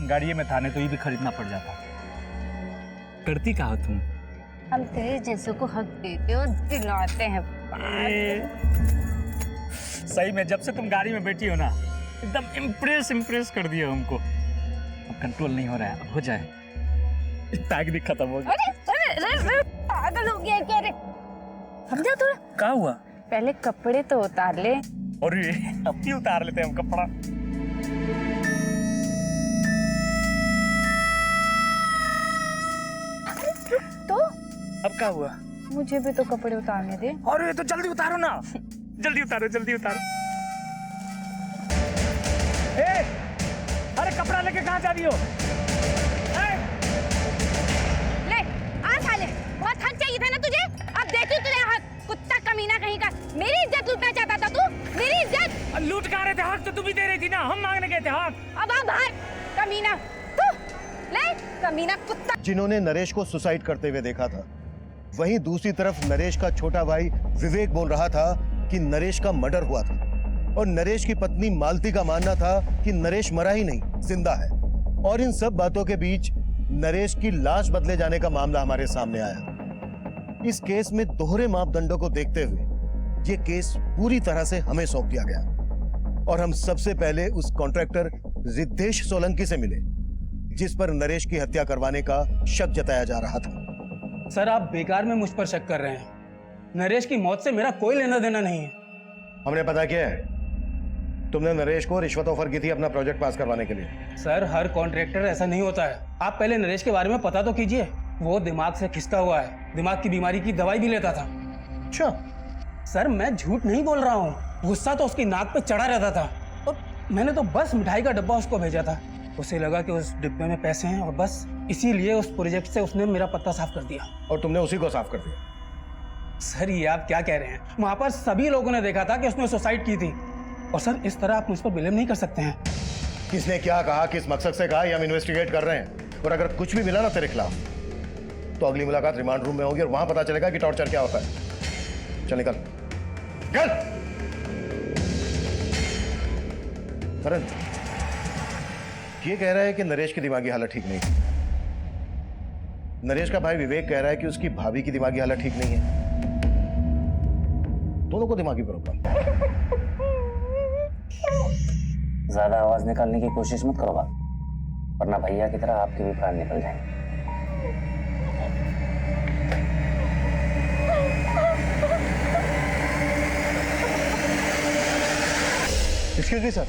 गाड़ी में था, नहीं तो ये भी खरीदना पड़ जाता। करती कहा तुम? हम तेरे जैसों को हक देते और दिलाते हैं। सही में जब से तुम गाड़ी में बैठी हो ना, एकदम इम्प्रेस कर दिया हमको। अब कंट्रोल नहीं हो रहा है, अब हो जाए। पैक भी खत्म हो गया। अरे पागल हो गया क्या रे? समझा थोड़ा। क्या हुआ? पहले कपड़े तो उतार ले। और ये अब भी उतार लेते हैं हम कपड़ा। तो अब क्या हुआ? मुझे भी तो कपड़े उतारने दे। और ये तो जल्दी उतारो ना। जल्दी उतारो, जल्दी उतारो। ए, अरे कपड़ा लेके कहाँ जा रही हो? ले आ साले, बहुत हक चाहिए था ना तुझे। अब देखी तुझे हक, कुत्ता कमीना कहीं का। मेरी इज्जत लूटना चाहता था तू, मेरी इज्जत। लूट का रहे थे हक तो तू भी दे रही थी ना, हम मांगने गए थे हक। अब आ बाहर कमीना तू। ले कमीना कुत्ता। जिन्होंने नरेश को सुसाइड करते हुए देखा था, वहीं दूसरी तरफ नरेश का छोटा भाई विवेक बोल रहा था कि नरेश का मर्डर हुआ था, और नरेश की पत्नी मालती का मानना था कि नरेश मरा ही नहीं, जिंदा है। और इन सब बातों के बीच नरेश की लाश बदले जाने का मामला हमारे सामने आया। इस केस में दोहरे मापदंडों को देखते हुए ये केस पूरी तरह से हमें सौंप दिया गया, और हम सबसे पहले उस कॉन्ट्रैक्टर रिद्धेश सोलंकी से मिले, जिस पर नरेश की हत्या करवाने का शक जताया जा रहा था। सर, आप बेकार में मुझ पर शक कर रहे हैं। नरेश की मौत से मेरा कोई लेना देना नहीं है। हमने पता किया है, तुमने नरेश को रिश्वत ऑफर की थी अपना प्रोजेक्ट पास करवाने के लिए। सर, हर कॉन्ट्रैक्टर ऐसा नहीं होता है। आप पहले नरेश के बारे में पता तो कीजिए। वो दिमाग से खिसका हुआ है, दिमाग की बीमारी की दवाई भी लेता था। अच्छा सर, मैं झूठ नहीं बोल रहा हूँ। गुस्सा तो उसकी नाक पे चढ़ा रहता था, और मैंने तो बस मिठाई का डब्बा उसको भेजा था। उसे लगा कि उस डिब्बे में पैसे हैं, और बस इसीलिए उस प्रोजेक्ट से उसने मेरा पत्ता साफ कर दिया। और तुमने उसी को साफ कर दिया? सर, ये आप क्या कह रहे हैं? वहां पर सभी लोगों ने देखा था कि उसने सुसाइड की थी। और सर, इस तरह आप मुझ पर ब्लेम नहीं कर सकते हैं। किसने क्या कहा, किस मकसद से कहा, ये हम इन्वेस्टिगेट कर रहे हैं। और अगर कुछ भी मिला ना तेरे खिलाफ, तो अगली मुलाकात रिमांड रूम में होगी, और वहां पता चलेगा कि टॉर्चर क्या होता है। चल निकल, चल। करण, ये कह रहा है कि नरेश की दिमागी हालत ठीक नहीं है। नरेश का भाई विवेक कह रहा है कि उसकी भाभी की दिमागी हालत ठीक नहीं है। दोनों को दिमागी प्रॉब्लम। ज्यादा आवाज निकालने की कोशिश मत करो बात, वरना भैया की तरह आपके भी प्राण निकल जाएंगे। Excuse me sir.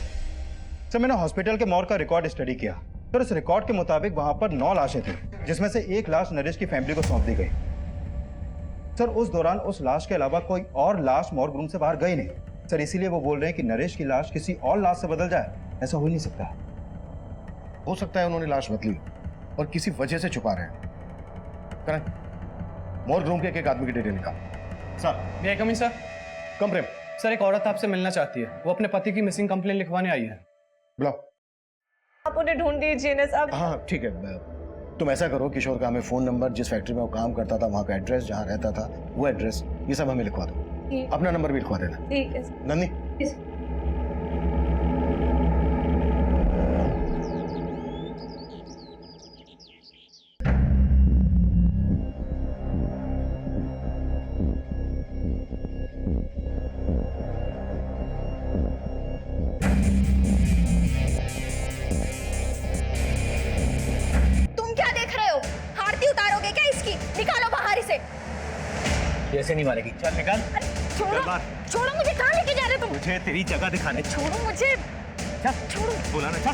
सर, मैंने हॉस्पिटल के मॉर्ग का रिकॉर्ड स्टडी किया। सर, इस रिकॉर्ड के मुताबिक वहां पर 9 लाशें थी, जिसमें से एक लाश नरेश की फैमिली को सौंप दी गई। सर, उस दौरान उस लाश के अलावा कोई और लाश मॉर्ग रूम से बाहर गई नहीं। सर, इसीलिए वो बोल रहे हैं कि नरेश की लाश किसी और लाश से बदल जाए। ऐसा हो ही नहीं सकता। हो सकता है उन्होंने लाश बदली और किसी वजह से छुपा रहे हैं। करें, मॉर्ग रूम के एक आदमी की डिटेल निकाल। सर, मे आई कम इन सर? कम प्रेम। सर, एक औरत आपसे मिलना चाहती है। वो अपने पति की मिसिंग कंप्लेंट लिखवाने आई है। बुलाओ। आप उन्हें ढूंढ दीजिए ना साहब। हाँ ठीक है, तुम ऐसा करो, किशोर का हमें फोन नंबर, जिस फैक्ट्री में वो काम करता था, वहाँ का एड्रेस, जहाँ रहता था वो एड्रेस, ये सब हमें लिखवा दो। अपना नंबर भी लिखवा देना। ठीक है सर। नंदी, ऐसे नहीं मारेगी। चल निकाल। छोड़ो, छोड़ो मुझे। कहाँ लेके जा रहे तुम? मुझे तेरी जगह दिखाने। छोड़ो मुझे। चल, छोड़ो। बुलाना, चल।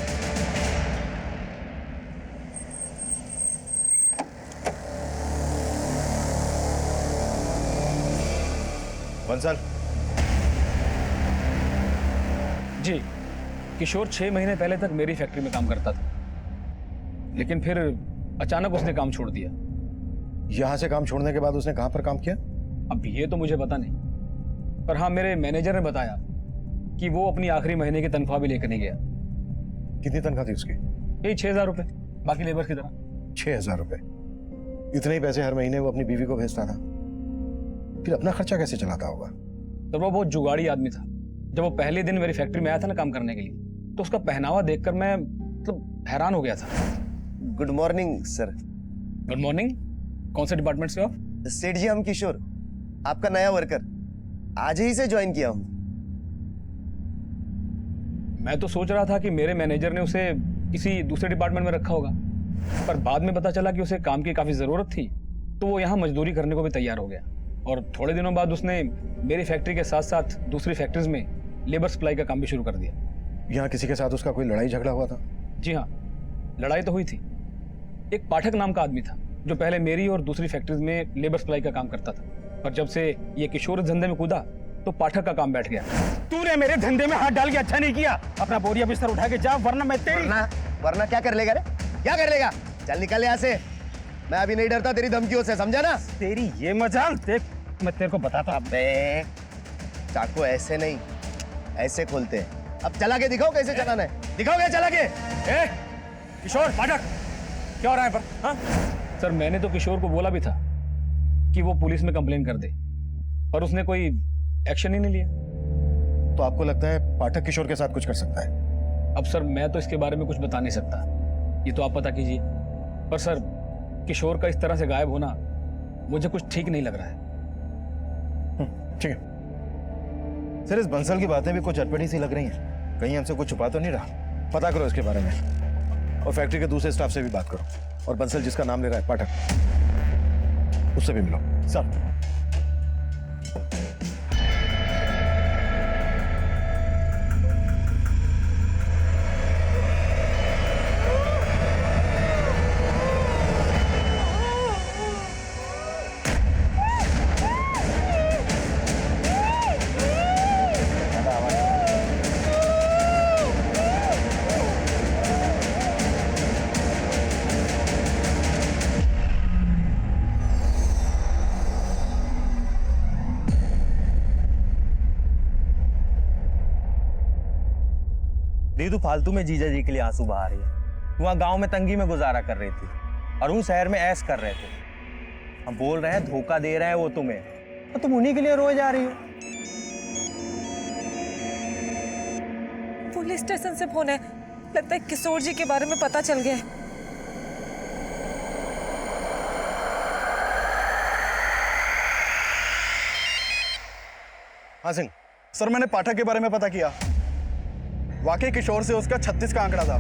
बंसल। जी, किशोर 6 महीने पहले तक मेरी फैक्ट्री में काम करता था, लेकिन फिर अचानक उसने काम छोड़ दिया। यहां से काम छोड़ने के बाद उसने कहां पर काम किया? अब ये तो मुझे पता नहीं, पर हाँ, मेरे मैनेजर ने बताया कि वो अपनी आखिरी महीने की तनख्वाह भी लेकर नहीं गया। कितनी तनख्वाह थी उसकी? यही 6,000 रुपए, बाकी लेबर की तरह। 6,000 रुपए? इतने ही पैसे हर महीने वो अपनी बीवी को भेजता था, फिर अपना खर्चा कैसे चलाता होगा? तो वो बहुत जुगाड़ी आदमी था। जब वो पहले दिन मेरी फैक्ट्री में आया था ना काम करने के लिए, तो उसका पहनावा देखकर मैं मतलब हैरान हो गया था। Good morning sir. Good morning. कौन से डिपार्टमेंट से हो? सेठ जी, हम किशोर, आपका नया वर्कर, आज ही से ज्वाइन किया हूँ। मैं तो सोच रहा था कि मेरे मैनेजर ने उसे किसी दूसरे डिपार्टमेंट में रखा होगा, पर बाद में पता चला कि उसे काम की काफी जरूरत थी, तो वो यहाँ मजदूरी करने को भी तैयार हो गया। और थोड़े दिनों बाद उसने मेरी फैक्ट्री के साथ साथ दूसरी फैक्ट्रीज में लेबर सप्लाई का काम भी शुरू कर दिया। यहाँ किसी के साथ उसका कोई लड़ाई झगड़ा हुआ था? जी हाँ, लड़ाई तो हुई थी। एक पाठक नाम का आदमी था जो पहले मेरी और दूसरी फैक्ट्रीज में लेबर सप्लाई का काम करता था, पर जब से ये किशोर इस धंधे में कूदा तो पाठक का काम बैठ गया। तूने मेरे धंधे में हाथ डाल के अच्छा नहीं किया। अपना बोरिया बिस्तर उठा के जा, वरना मैं तेरी वरना क्या कर लेगा रे? क्या कर लेगा? चल निकल यहाँ से। मैं अभी नहीं डरता तेरी धमकियों से, समझा ना? तेरी ये मजाल देख, मैं तेरे को बताता। अबे चाकू ऐसे नहीं, ऐसे खोलते हैं। अब चला के दिखाओ कैसे चलाना है। दिखाओगे चला के? किशोर, पाठक, क्या हो रहा है पर? हाँ? सर, मैंने तो किशोर को बोला भी था कि वो पुलिस में कंप्लेन कर दे, पर उसने कोई एक्शन ही नहीं लिया। तो आपको लगता है पाठक किशोर के साथ कुछ कर सकता है? अब सर, मैं तो इसके बारे में कुछ बता नहीं सकता, ये तो आप पता कीजिए। पर सर, किशोर का इस तरह से गायब होना मुझे कुछ ठीक नहीं लग रहा है। ठीक है सर, इस बंसल की बातें भी कुछ अटपटी सी लग रही हैं। कहीं हमसे कुछ छुपा तो नहीं रहा? पता करो इसके बारे में, और फैक्ट्री के दूसरे स्टाफ से भी बात करो, और बंसल जिसका नाम ले रहा है पाठक, उससे भी मिलो। सर, दी, तू फालतू में जीजा जी के लिए आंसू बहा रही है। तू वहाँ गांव में तंगी में गुजारा कर रही थी और वो शहर में ऐश कर रहे थे। हम बोल रहे हैं धोखा दे रहे हैं वो तुम्हें, और तुम उन्हीं के लिए रोए जा रही हो। पुलिस स्टेशन से फोन है, लगता है किशोर जी के बारे में पता चल गया। हाँ सिंह। सर, मैंने पाठक के बारे में पता किया। वाकई किशोर से उसका 36 का आंकड़ा था।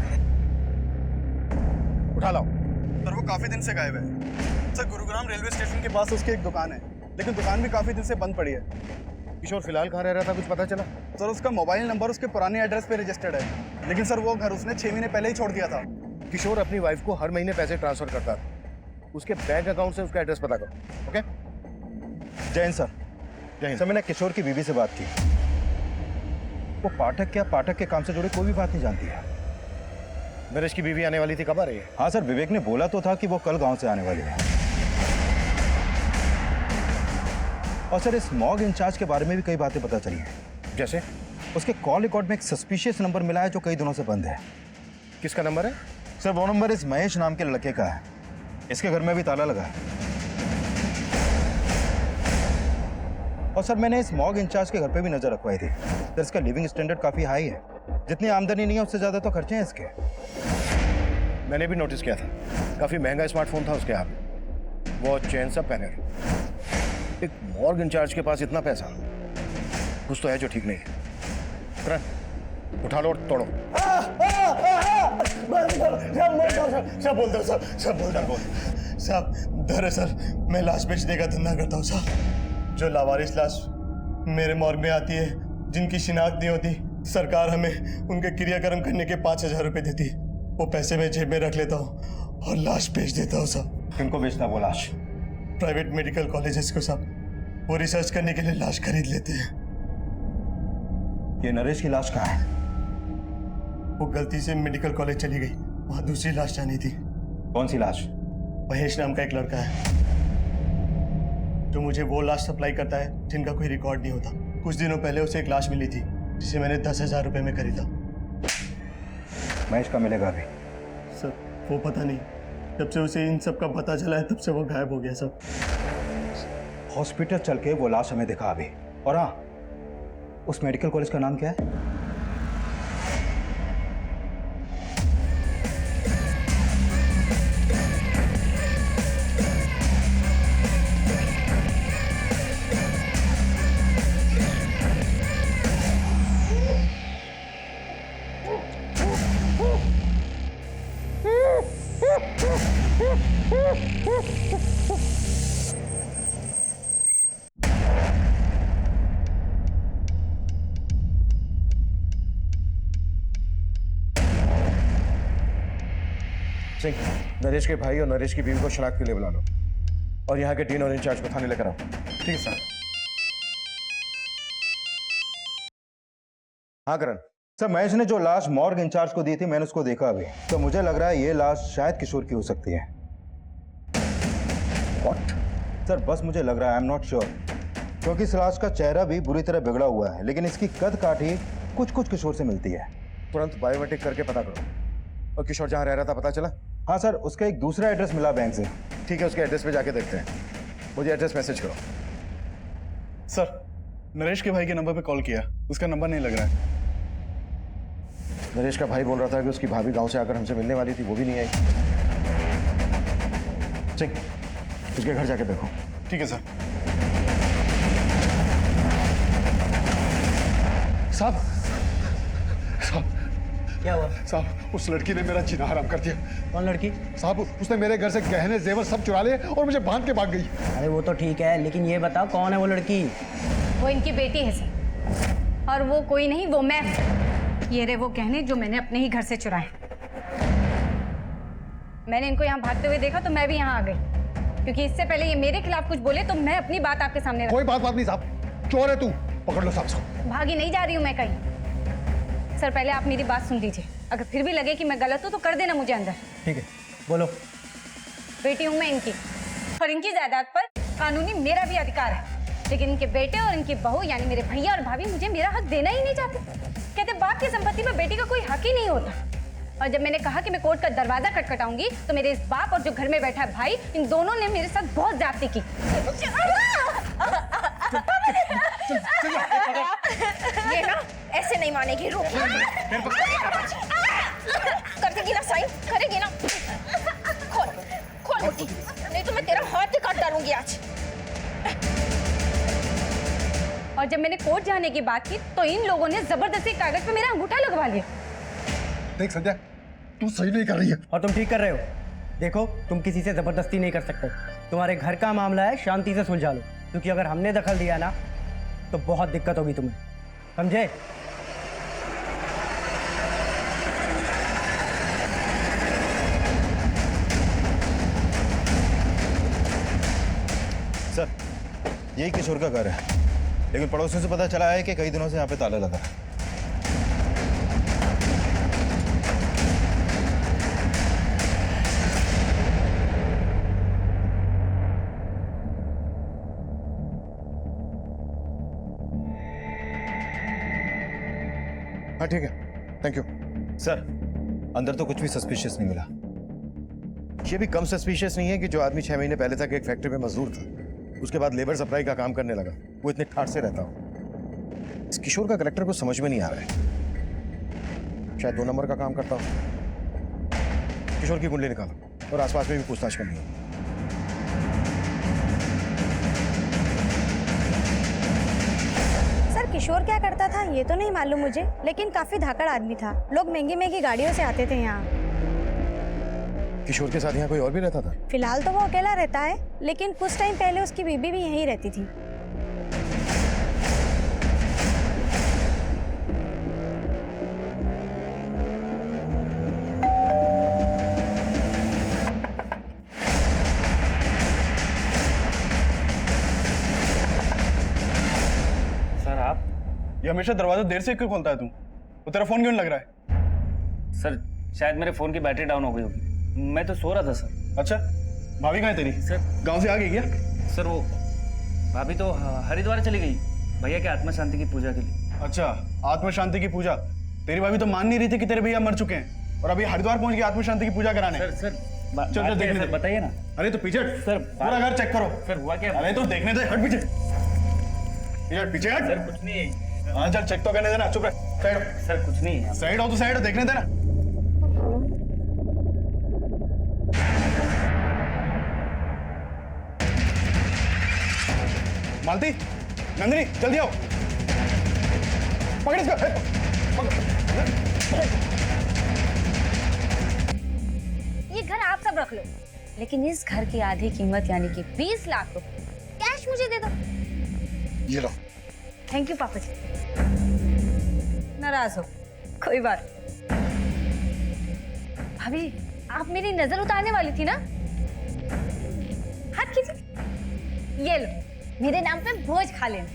उठा लाओ। सर, वो काफी दिन से गायब है। सर, गुरुग्राम रेलवे स्टेशन के पास उसकी एक दुकान है, लेकिन दुकान भी काफी दिन से बंद पड़ी है। किशोर फिलहाल कहाँ रह रहा था, कुछ पता चला? सर, उसका मोबाइल नंबर उसके पुराने एड्रेस पे रजिस्टर्ड है, लेकिन सर वो घर उसने 6 महीने पहले ही छोड़ दिया था। किशोर अपनी वाइफ को हर महीने पैसे ट्रांसफर करता था। उसके बैंक अकाउंट से उसका एड्रेस पता करो। ओके? जय हिंद सर। जय हिंद। सर, मैंने किशोर की बीवी से बात की। वो पाठक के काम से जुड़ी कोई भी बात नहीं जानती है। नरेश की बीवी आने वाली थी, कब आ रही है? हाँ सर, विवेक ने बोला तो था कि वो कल गांव से आने वाली है। और सर, इस मॉग इंचार्ज के बारे में भी कई बातें पता चली हैं। जैसे? उसके कॉल रिकॉर्ड में एक सस्पिशियस नंबर मिला है जो कई दिनों से बंद है। किसका नंबर है? सर, वो नंबर इस महेश नाम के लड़के का है। इसके घर में भी ताला लगा है। और सर, मैंने इस मॉग इंचार्ज के घर पे भी नजर रखवाई थी। सर, इसका लिविंग स्टैंडर्ड काफी हाई है। जितनी आमदनी नहीं है उससे ज्यादा तो खर्चे हैं इसके। मैंने भी नोटिस किया था, काफी महंगा स्मार्टफोन था उसके हाथ में, वो चेन सब पहने थे। एक मॉर्ग इंचार्ज के पास इतना पैसा, कुछ तो है जो ठीक नहीं है। करण, उठा लो और तोड़ो। सब बोल दो साहब। दरअसल मैं लाश बेचने का धंधा करता हूँ साहब। जो लावारिस लाश मेरे मॉर्ग में आती है, जिनकी शिनाख्त नहीं होती, सरकार हमें उनके क्रियाक्रम करने के 5,000 रुपए देती है। वो पैसे मैं जेब में रख लेता हूँ और लाश बेच देता हूँ साहब। किनको बेचता वो लाश? प्राइवेट मेडिकल कॉलेजेस को साहब। वो रिसर्च करने के लिए लाश खरीद लेते हैं। ये नरेश की लाश कहाँ है? वो गलती से मेडिकल कॉलेज चली गई, वहाँ दूसरी लाश जानी थी। कौन सी लाश? महेश नाम का एक लड़का है जो मुझे वो लाश सप्लाई करता है जिनका कोई रिकॉर्ड नहीं होता। कुछ दिनों पहले उसे एक लाश मिली थी जिसे मैंने 10,000 रुपए में खरीदा। महेश का मिलेगा अभी? सर, वो पता नहीं, जब से उसे इन सब का पता चला है तब से वो गायब हो गया सब। हॉस्पिटल चल के वो लाश हमें दिखा अभी। और हाँ, उस मेडिकल कॉलेज का नाम क्या है? सिंह, नरेश के भाई और नरेश की बीवी को शनाख्त के लिए बुला लो और यहाँ के डीन और इंचार्ज को थाने लेकर आओ। ठीक है सर। हाँ करण। सर महेश ने जो लाश मॉर्ग इंचार्ज को दी थी मैंने उसको देखा अभी, तो मुझे लग रहा है ये लाश शायद किशोर की हो सकती है। What? सर बस मुझे लग रहा है, आई एम नॉट श्योर, क्योंकि इस लाश का चेहरा भी बुरी तरह बिगड़ा हुआ है, लेकिन इसकी कद काठी कुछ कुछ किशोर से मिलती है। तुरंत बायोमेट्रिक करके पता करो। और किशोर जहाँ रह रहा था पता चला? हाँ सर, उसका एक दूसरा एड्रेस मिला बैंक से। ठीक है, उसके एड्रेस पे जाके देखते हैं। मुझे एड्रेस मैसेज करो। सर नरेश के भाई के नंबर पे कॉल किया, उसका नंबर नहीं लग रहा है। नरेश का भाई बोल रहा था कि उसकी भाभी गांव से आकर हमसे मिलने वाली थी, वो भी नहीं आई। सिंह, उसके घर जाके देखो। ठीक है सर। साहब, क्या हुआ? साहब उस लड़की ने मेरा जीना हराम कर दिया। कौन लड़की? साहब उसने मेरे घर से गहने जेवर सब चुरा लिए और मुझे बांध के भाग गई। अरे वो तो ठीक है, लेकिन ये बताओ कौन है वो लड़की? वो इनकी बेटी है सर, और वो कोई नहीं, वो मैं हूं। ये रहे वो गहने जो मैंने अपने ही घर से चुराए। मैंने इनको यहाँ भागते हुए देखा तो मैं भी यहाँ आ गई, क्योंकि इससे पहले ये मेरे खिलाफ कुछ बोले तो मैं अपनी बात आपके सामने कोई बात नहीं साहब, चोर है तू, पकड़ लो साहब इसको। भागी नहीं जा रही हूँ मैं कहीं। सर पहले आप मेरी बात सुन लीजिए, अगर फिर भी लगे कि मैं गलत हूँ तो कर देना मुझे अंदर। ठीक है, बोलो। बेटी हूँ मैं इनकी, और इनकी जायदाद पर कानूनी मेरा भी अधिकार है, लेकिन इनके बेटे और इनकी बहू यानी मेरे भैया और भाभी मुझे मेरा हक देना ही नहीं चाहते। कहते बाप की संपत्ति में बेटी का कोई हक ही नहीं होता। और जब मैंने कहा कि मैं कोर्ट का दरवाजा खटखटाऊंगी तो मेरे इस बाप और जो घर में बैठा है भाई, इन दोनों ने मेरे साथ बहुत ज्यादती की। ये ना ऐसे नहीं मानेगी, रूप कर देगी ना साइन, करेगी ना। खोल खोल मुट्ठी, नहीं तो मैं तेरा हाथ ही काट डालूंगी आज। और जब मैंने कोर्ट जाने की बात की तो इन लोगों ने जबरदस्ती कागज पे मेरा अंगूठा लगवा लिया। देख संध्या, तू सही नहीं कर रही है। और तुम ठीक कर रहे हो। देखो, तुम किसी से जबरदस्ती नहीं कर सकते। तुम्हारे घर का मामला है, शांति से सुलझा लो, क्योंकि अगर हमने दखल दिया ना तो बहुत दिक्कत होगी तुम्हें, समझे? सर यही किशोर का घर है, लेकिन पड़ोसियों से पता चला है कि कई दिनों से यहाँ पे ताला लगा है। हाँ ठीक है, थैंक यू। सर अंदर तो कुछ भी सस्पिशियस नहीं मिला। ये भी कम सस्पिशियस नहीं है कि जो आदमी 6 महीने पहले तक एक फैक्ट्री में मजदूर था, उसके बाद लेबर सप्लाई का काम करने लगा, वो इतने ठाट से रहता हो। इस किशोर का करेक्टर को समझ में नहीं आ रहा है। शायद 2 नंबर का काम करता हो। किशोर की कुंडली निकालो और आसपास में भी पूछताछ करनी है। सर किशोर क्या करता था ये तो नहीं मालूम मुझे, लेकिन काफी धाकड़ आदमी था। लोग महंगी महंगी गाड़ियों से आते थे यहाँ। किशोर के साथ यहाँ कोई और भी रहता था? फिलहाल तो वो अकेला रहता है, लेकिन कुछ टाइम पहले उसकी बीबी भी यहीं रहती थी। सर आप? ये हमेशा दरवाजा देर से क्यों खोलता है तू? वो तेरा फोन क्यों नहीं लग रहा है? सर शायद मेरे फोन की बैटरी डाउन हो गई होगी, मैं तो सो रहा था सर। अच्छा, भाभी कहाँ है तेरी? सर गांव से आ गई क्या? सर वो भाभी तो हरिद्वार चली गई भैया के आत्मा शांति की पूजा के लिए। अच्छा, आत्मा शांति की पूजा। तेरी भाभी तो मान नहीं रही थी कि तेरे भैया मर चुके हैं और अभी हरिद्वार पहुंच गई आत्मा शांति की पूजा कराने। सर चल देखने दे, बताइए ना। अरे तो पीछे हट। सर पूरा घर चेक करो। सर हुआ क्या? अरे तो देखने दे, हट पीछे। पीछे हट। सर कुछ नहीं है। हाँ चल चेक तो करने देना, चुप रह। साइड हो। सर कुछ नहीं है। साइड हो तो साइड हो, देखने देना। मालती, नंदिनी जल्दी आओ, पकड़ इसको। ये घर आप सब रख लो, लेकिन इस घर की आधी कीमत यानी कि 20 लाख रुपए कैश मुझे दे दो। ये लो। थैंक यू पापा जी। नाराज हो, कोई बात। भाभी, आप मेरी नजर उतारने वाली थी ना? हाथ कीजिए। ये लो, मेरे नाम पे भोज खा लेना।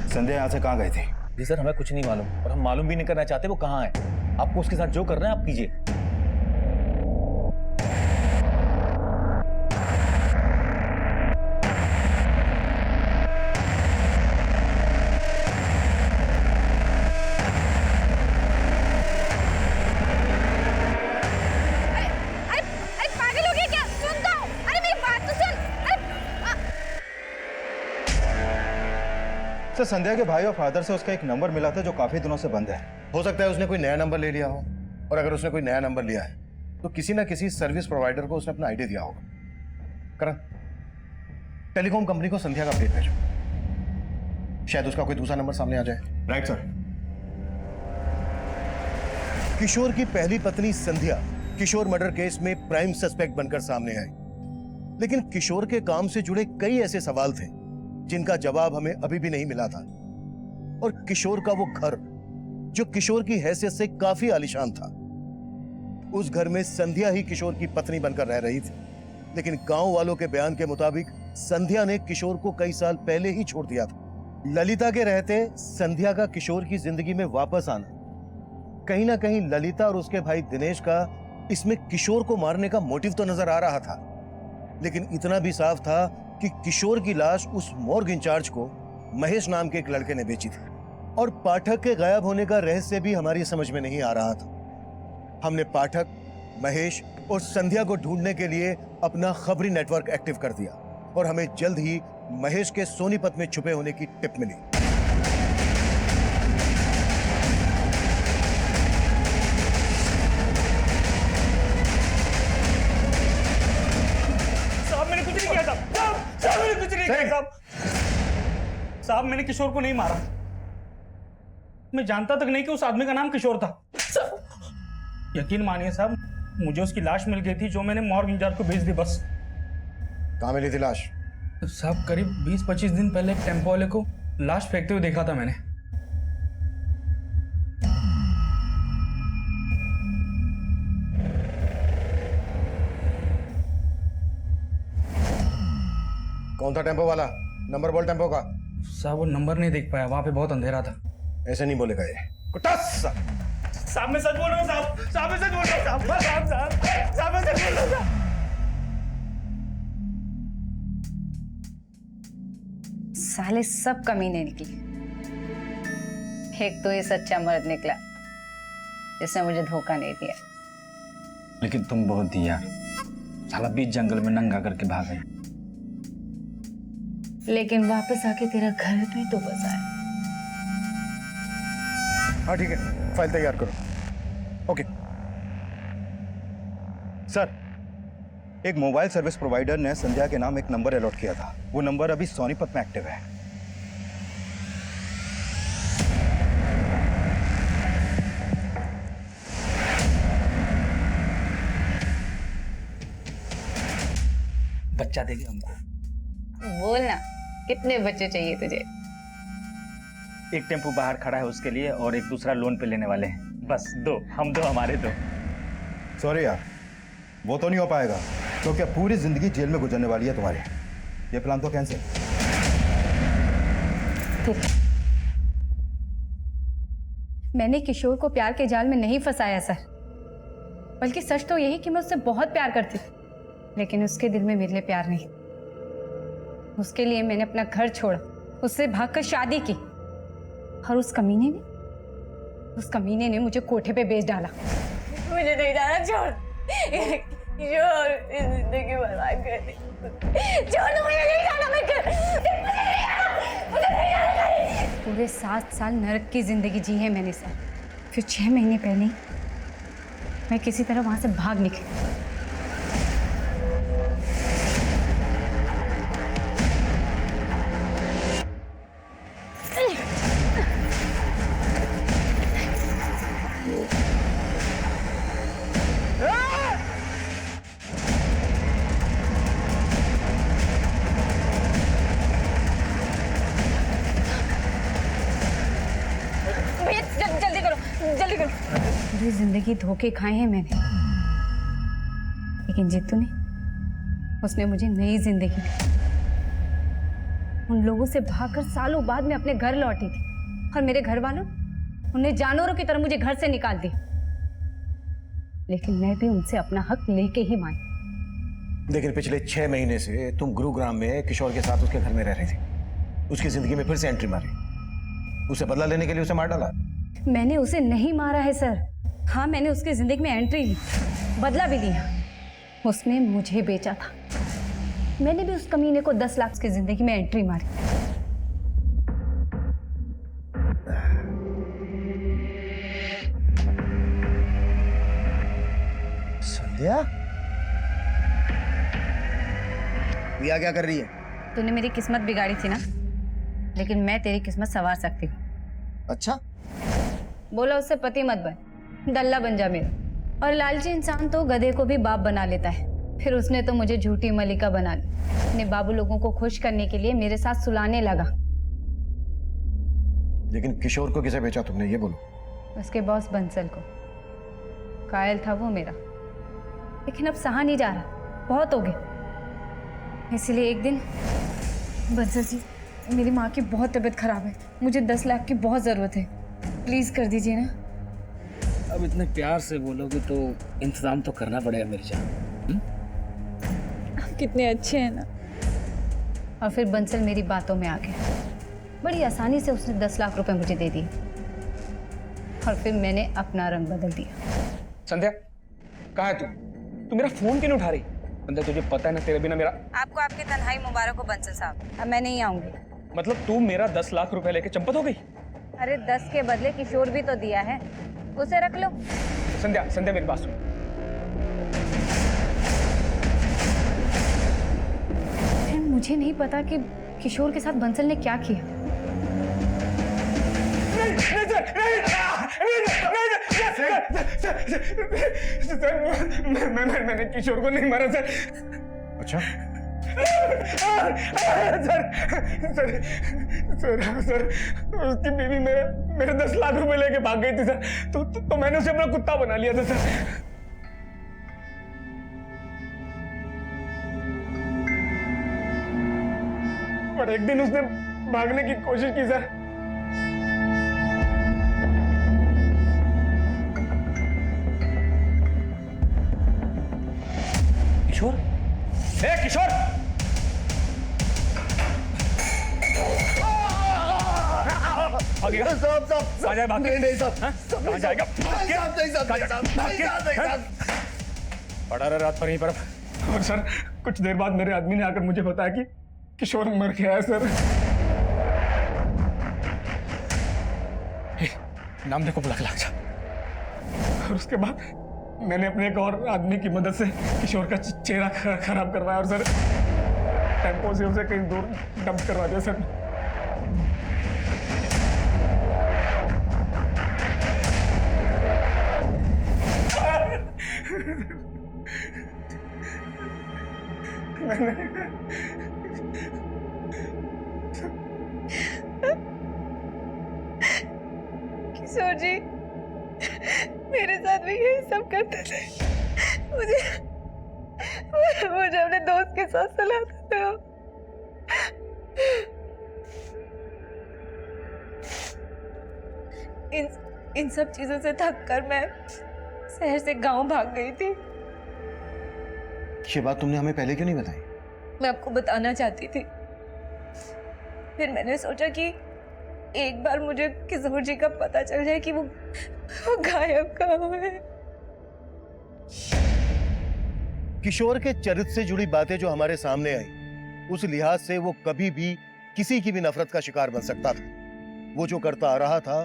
संध्या यहाँ से कहाँ गए थे? जी सर, हमें कुछ नहीं मालूम और हम मालूम भी नहीं करना चाहते वो कहाँ है। आपको उसके साथ जो करना है आप कीजिए। सर, संध्या के भाई और फादर से उसका एक नंबर मिला था जो काफी दिनों से बंद है। हो सकता है उसने कोई नया नंबर ले लिया हो, और अगर उसने कोई नया नंबर लिया है तो किसी ना किसी सर्विस प्रोवाइडर को उसने अपना आईडी दिया होगा। करण, टेलीकॉम कंपनी को संध्या का अपडेट भेजो, शायद उसका कोई दूसरा नंबर सामने आ जाए। Right sir. किशोर की पहली पत्नी संध्या किशोर मर्डर केस में प्राइम सस्पेक्ट बनकर सामने आई, लेकिन किशोर के काम से जुड़े कई ऐसे सवाल थे जिनका जवाब हमें अभी भी नहीं मिला था। और किशोर का वो घर, जो किशोर की हैसियत से काफी आलीशान था, उस घर में संध्या ही किशोर की पत्नी बनकर रह रही थी। लेकिन गांव वालों के बयान के मुताबिक संध्या ने किशोर को कई साल पहले ही छोड़ दिया था। ललिता के रहते संध्या का किशोर की जिंदगी में वापस आना, कहीं ना कहीं ललिता और उसके भाई दिनेश का इसमें किशोर को मारने का मोटिव तो नजर आ रहा था। लेकिन इतना भी साफ था कि किशोर की लाश उस मॉर्ग इंचार्ज को महेश नाम के एक लड़के ने बेची थी। और पाठक के गायब होने का रहस्य भी हमारी समझ में नहीं आ रहा था। हमने पाठक, महेश और संध्या को ढूंढने के लिए अपना खबरी नेटवर्क एक्टिव कर दिया और हमें जल्द ही महेश के सोनीपत में छुपे होने की टिप मिली। साहब, मैंने कुछ नहीं किया साहब। साहब, मैंने कुछ नहीं किया साहब। साहब, मैंने किशोर को नहीं मारा। मैं जानता तक नहीं कि उस आदमी का नाम किशोर था। यकीन मानिए साहब, मुझे उसकी लाश मिल गई थी जो मैंने मॉर्ग इंचार्ज को भेज दी। बस। कहाँ मिली थी लाश? साहब, करीब 20-25 दिन पहले एक टेम्पो वाले को लाश फेंकते हुए देखा था मैंने। कौन था टेम्पो वाला? नंबर बोल टेम्पो का। साहब, वो नंबर नहीं देख पाया, वहां पे बहुत अंधेरा था। ऐसे नहीं बोलेगा ये। कुटास! साहब, मैं सच बोल रहा हूँ साहब। साहब, मैं सच बोल रहा हूँ साहब। साहब, साहब, साहब, मैं सच बोल रहा हूँ साहब। साले सब कमीने निकले। एक तो ये सच्चा मर्द निकला जिसने मुझे धोखा नहीं दिया। लेकिन तुम बहुत दी यार, साला बीच जंगल में नंगा करके भाग गए। लेकिन वापस आके तेरा घर भी तो बसाया। हाँ ठीक है, फाइल तैयार करो। ओके सर, एक मोबाइल सर्विस प्रोवाइडर ने संध्या के नाम एक नंबर अलॉट किया था। वो नंबर अभी सोनीपत में एक्टिव है। बच्चा देगी हमको। बोलना, कितने बच्चे चाहिए तुझे? एक टेम्पो बाहर खड़ा है उसके लिए, और एक दूसरा लोन पे लेने वाले हैं। बस दो, हम दो, हमारे दो। सॉरी यार, वो तो नहीं हो पाएगा, तो क्या पूरी जिंदगी जेल में गुजरने वाली है तुम्हारी। ये प्लान तो कैंसिल। मैंने किशोर को प्यार के जाल में नहीं फंसाया सर, बल्कि सच तो यही कि मैं उससे बहुत प्यार करती थी, लेकिन उसके दिल में मेरे लिए प्यार नहीं। उसके लिए मैंने अपना घर छोड़ा, उससे भागकर शादी की, और उस कमीने ने मुझे कोठे पे बेच डाला। मुझे नहीं जाना, छोड़। जिंदगी बर्बाद कर दी। छोड़, मुझे नहीं जाना, मैं पूरे 7 साल नरक की जिंदगी जी है मैंने सर। फिर 6 महीने पहले मैं किसी तरह वहां से भाग निकली। जिंदगी धोखे खाए हैं मैंने, लेकिन जीतू ने, उसने मुझे नई जिंदगी दी। उन लोगों से भागकर सालों बाद मैं अपने घर लौटी थी और मेरे घर वालों उन्हें जानवरों की तरह मुझे घर से निकाल दिया। लेकिन मैं भी उनसे अपना हक लेके ही मानी। लेकिन पिछले 6 महीने से तुम गुरुग्राम में किशोर के साथ उसके घर में रह रही थी। उसकी जिंदगी में फिर से एंट्री मारी, उसे बदला लेने के लिए उसे मार डाला। मैंने उसे नहीं मारा है सर। हाँ, मैंने उसकी जिंदगी में एंट्री ली, बदला भी लिया। उसने मुझे बेचा था, मैंने भी उस कमीने को 10 लाख की जिंदगी में एंट्री मारी। संध्या, प्रिया क्या कर रही है? तूने मेरी किस्मत बिगाड़ी थी ना, लेकिन मैं तेरी किस्मत संवार सकती हूँ। अच्छा, बोला उससे पति मत बन, दल्ला बन जा मेरा। और लालची इंसान तो गधे को भी बाप बना लेता है। फिर उसने तो मुझे झूठी मलिका बना ली। अपने बाबू लोगों को खुश करने के लिए मेरे साथ सुलाने लगा। लेकिन किशोर को किसे बेचा तुमने, ये बोलो। उसके बॉस बंसल को। कायल था वो मेरा, लेकिन अब सहा नहीं जा रहा, बहुत हो गया। इसलिए एक दिन, बंसल जी, मेरी माँ की बहुत तबीयत खराब है, मुझे 10 लाख की बहुत ज़रूरत है, प्लीज़ कर दीजिए ना। अब इतने प्यार से बोलोगे तो इंतजाम तो करना पड़ेगा मेरी जान। आप कितने अच्छे हैं ना। और फिर बंसल मेरी बातों में आ गया। बड़ी आसानी से उसने 10 लाख रुपए मुझे दे दिए और फिर मैंने अपना रंग बदल दिया। संध्या, कहाँ है तू? तू मेरा फोन क्यों नहीं उठा रही? संध्या, तुझे पता है ना तेरे बिना मेरा। आपको आपकी तन्हाई मुबारक हो बंसल साहब, अब मैं नहीं आऊंगी। मतलब तू मेरा 10 लाख रुपए लेके चंपत हो गई? अरे 10 के बदले किशोर भी तो दिया है, उसे रख लो। संध्या, संध्या मेरी बात सुन। मुझे नहीं पता कि किशोर के साथ बंसल ने क्या किया। मैंने किशोर को नहीं मारा सर। अच्छा, सर उसकी बीवी मेरे 10 लाख रुपए लेके भाग गई थी सर। तो मैंने उसे अपना कुत्ता बना लिया था सर। पर एक दिन उसने भागने की कोशिश की सर। किशोर, किशोर, साहब, नहीं साहब, जाएगा? पड़ा रहा रात पर यहीं पर। और सर, कुछ देर बाद मेरे आदमी ने आकर मुझे बताया कि किशोर मर गया है सर। नाम देखो, बुला लग जा। और उसके बाद मैंने अपने एक और आदमी की मदद से किशोर का चेहरा खराब करवाया और सर टेम्पो से उसे कहीं दूर डंप करवा दिया सर। किशोर जी मेरे साथ भी यही सब करते थे। मुझे अपने दोस्त के साथ सुलाते थे। इन सब चीजों से थक कर मैं शहर से गांव भाग गई थी। ये बात तुमने हमें पहले क्यों नहीं बताई? मैं आपको बताना चाहती थी, फिर मैंने सोचा कि एक बार मुझे किशोर जी का पता चल जाए कि वो गायब कहाँ है। किशोर के चरित्र से जुड़ी बातें जो हमारे सामने आई, उस लिहाज से वो कभी भी किसी की भी नफरत का शिकार बन सकता था। वो जो करता आ रहा था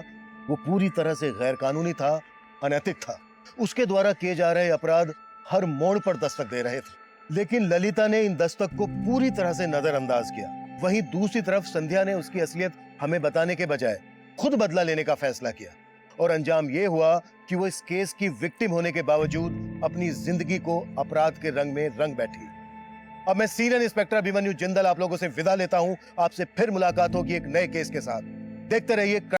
वो पूरी तरह से गैर कानूनी था, अनैतिक था। उसके द्वारा किए जा रहे अपराध हर मोड़ पर दस्तक दे रहे थे, लेकिन ललिता ने इन दस्तक को पूरी तरह से नजरअंदाज किया। वहीं दूसरी तरफ संध्या ने उसकी असलियत हमें बताने के बजाय खुद बदला लेने का फैसला किया और अंजाम यह हुआ कि वो इस केस की विक्टिम होने के बावजूद अपनी जिंदगी को अपराध के रंग में रंग बैठी। अब मैं सीनियर इंस्पेक्टर अभिमन्यु जिंदल आप लोगों से विदा लेता हूं। आपसे फिर मुलाकात होगी एक नए केस के साथ। देखते रहिए